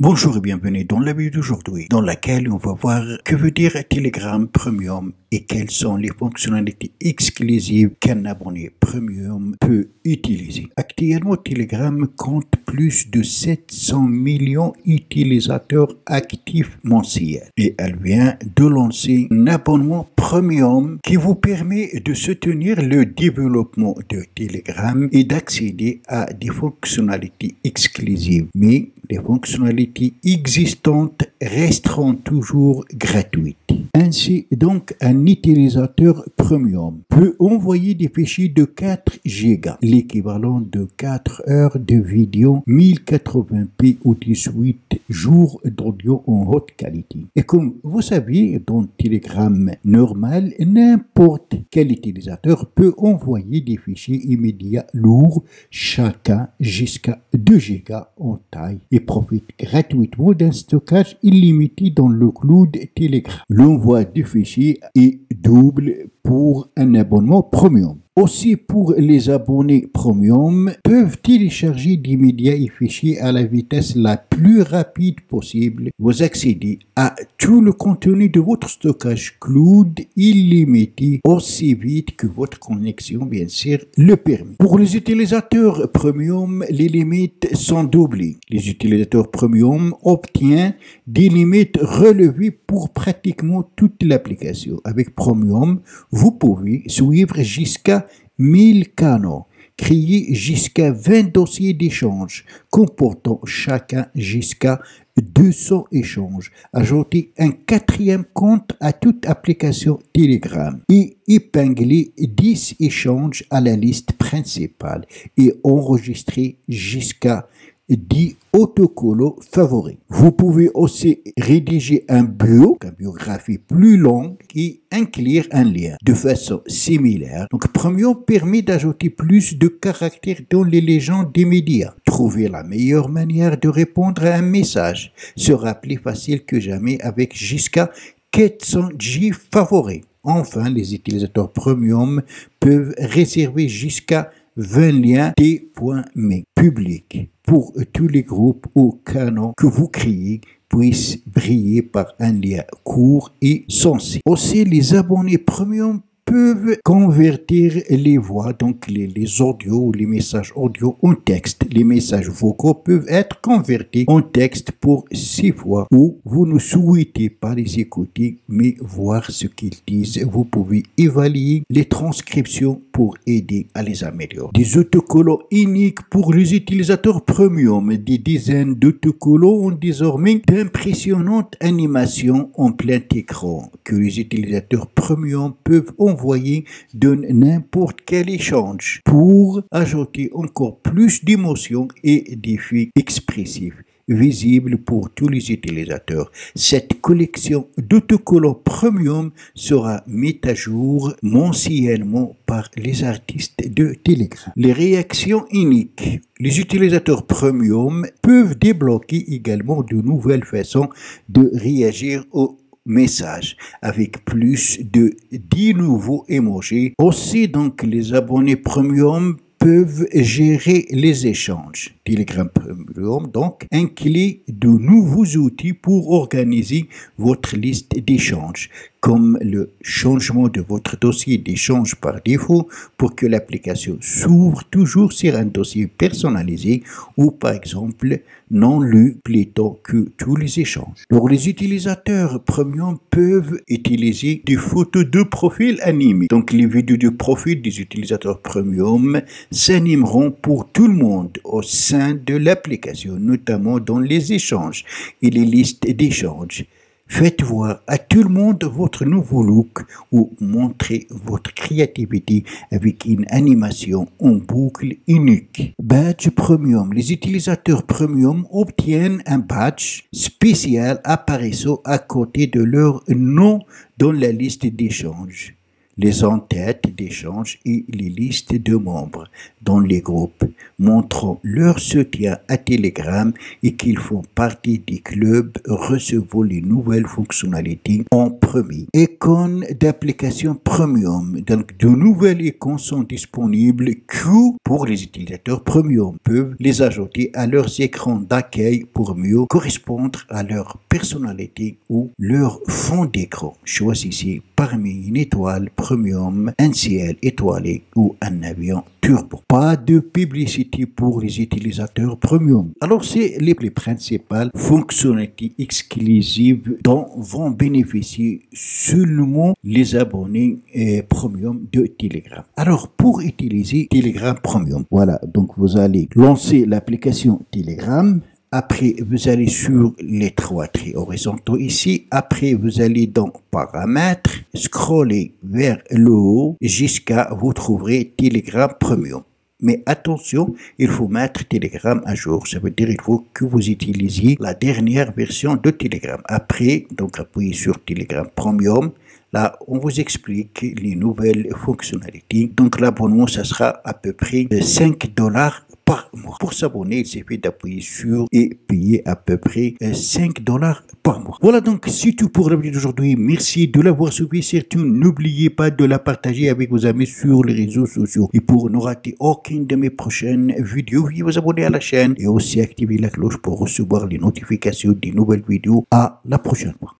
Bonjour et bienvenue dans la vidéo d'aujourd'hui, dans laquelle on va voir que veut dire Telegram Premium et quelles sont les fonctionnalités exclusives qu'un abonné Premium peut utiliser. Actuellement, Telegram compte plus de 700 millions d'utilisateurs actifs mensuels et elle vient de lancer un abonnement Premium qui vous permet de soutenir le développement de Telegram et d'accéder à des fonctionnalités exclusives. Mais les fonctionnalités existantes resteront toujours gratuites. Ainsi, donc, un utilisateur premium peut envoyer des fichiers de 4 Go, l'équivalent de 4 heures de vidéo 1080p ou 18 jours d'audio en haute qualité. Et comme vous savez, dans Telegram normal, n'importe quel utilisateur peut envoyer des fichiers immédiats lourds, chacun jusqu'à 2 Go en taille, et profite gratuitement d'un stockage illimité dans le cloud Telegram. L'envoi de fichiers est double pour un abonnement premium. Aussi, pour les abonnés premium, peuvent télécharger d'immédiat les fichiers à la vitesse la plus rapide possible. Vous accédez à tout le contenu de votre stockage cloud illimité aussi vite que votre connexion, bien sûr, le permet. Pour les utilisateurs premium, les limites sont doublées. Les utilisateurs premium obtiennent des limites relevées pour pratiquement toute l'application. Avec Premium, vous pouvez suivre jusqu'à 1000 canaux, créer jusqu'à 20 dossiers d'échange, comportant chacun jusqu'à 200 échanges, ajouter un 4e compte à toute application Telegram et épingler 10 échanges à la liste principale et enregistrer jusqu'à 10 autocollants favoris. Vous pouvez aussi rédiger une biographie plus longue et inclure un lien de façon similaire. Donc, Premium permet d'ajouter plus de caractères dans les légendes des médias. Trouver la meilleure manière de répondre à un message sera plus facile que jamais avec jusqu'à 400 G favoris. Enfin, les utilisateurs Premium peuvent réserver jusqu'à 20 liens t.me publics pour tous les groupes ou canaux que vous créez puissent briller par un lien court et sensé. Aussi, les abonnés premium peuvent convertir les voix, donc les audios ou les messages audio en texte. Les messages vocaux peuvent être convertis en texte pour 6 fois ou vous ne souhaitez pas les écouter mais voir ce qu'ils disent. Vous pouvez évaluer les transcriptions pour aider à les améliorer. Des autocollants uniques pour les utilisateurs premium. Des dizaines d'autocollants ont désormais d'impressionnantes animations en plein écran que les utilisateurs premium peuvent envoyer de n'importe quel échange pour ajouter encore plus d'émotions et d'effets expressifs visibles pour tous les utilisateurs. Cette collection d'autocollants premium sera mise à jour mensuellement par les artistes de Telegram. Les réactions uniques. Les utilisateurs premium peuvent débloquer également de nouvelles façons de réagir aux messages avec plus de 10 nouveaux emojis. Aussi, donc, les abonnés premium peuvent gérer les échanges. Telegram Premium, donc, inclut de nouveaux outils pour organiser votre liste d'échanges, comme le changement de votre dossier d'échange par défaut pour que l'application s'ouvre toujours sur un dossier personnalisé ou, par exemple, non lu plutôt que tous les échanges. Alors, les utilisateurs premium peuvent utiliser des photos de profil animées. Donc, les vidéos de profil des utilisateurs premium s'animeront pour tout le monde au sein de l'application, notamment dans les échanges et les listes d'échanges. Faites voir à tout le monde votre nouveau look ou montrez votre créativité avec une animation en boucle unique. Badge Premium. Les utilisateurs Premium obtiennent un badge spécial apparaissant à côté de leur nom dans la liste d'échange. les en-têtes d'échange et les listes de membres dans les groupes, montrant leur soutien à Telegram et qu'ils font partie des clubs recevant les nouvelles fonctionnalités en premier. Icônes d'application premium. Donc, de nouvelles icônes sont disponibles que pour les utilisateurs premium, peuvent les ajouter à leurs écrans d'accueil pour mieux correspondre à leur personnalité ou leur fond d'écran. Choisissez parmi une étoile premium, un ciel étoilé ou un avion turbo. Pas de publicité pour les utilisateurs premium. Alors, c'est les principales fonctionnalités exclusives dont vont bénéficier seulement les abonnés premium de Telegram. Alors, pour utiliser Telegram Premium, voilà, donc vous allez lancer l'application Telegram. Après, vous allez sur les trois traits horizontaux ici. Après, vous allez dans Paramètres, scroller vers le haut jusqu'à vous trouverez Telegram Premium. Mais attention, il faut mettre Telegram à jour. Ça veut dire qu'il faut que vous utilisiez la dernière version de Telegram. Après, donc appuyez sur Telegram Premium. Là, on vous explique les nouvelles fonctionnalités. Donc l'abonnement, ça sera à peu près $5 par mois. Pour s'abonner, il suffit d'appuyer sur et payer à peu près $5 par mois. Voilà, donc c'est tout pour la vidéo d'aujourd'hui. Merci de l'avoir suivi. Surtout, n'oubliez pas de la partager avec vos amis sur les réseaux sociaux. Et pour ne rater aucune de mes prochaines vidéos, veuillez vous abonner à la chaîne et aussi activer la cloche pour recevoir les notifications des nouvelles vidéos. À la prochaine fois.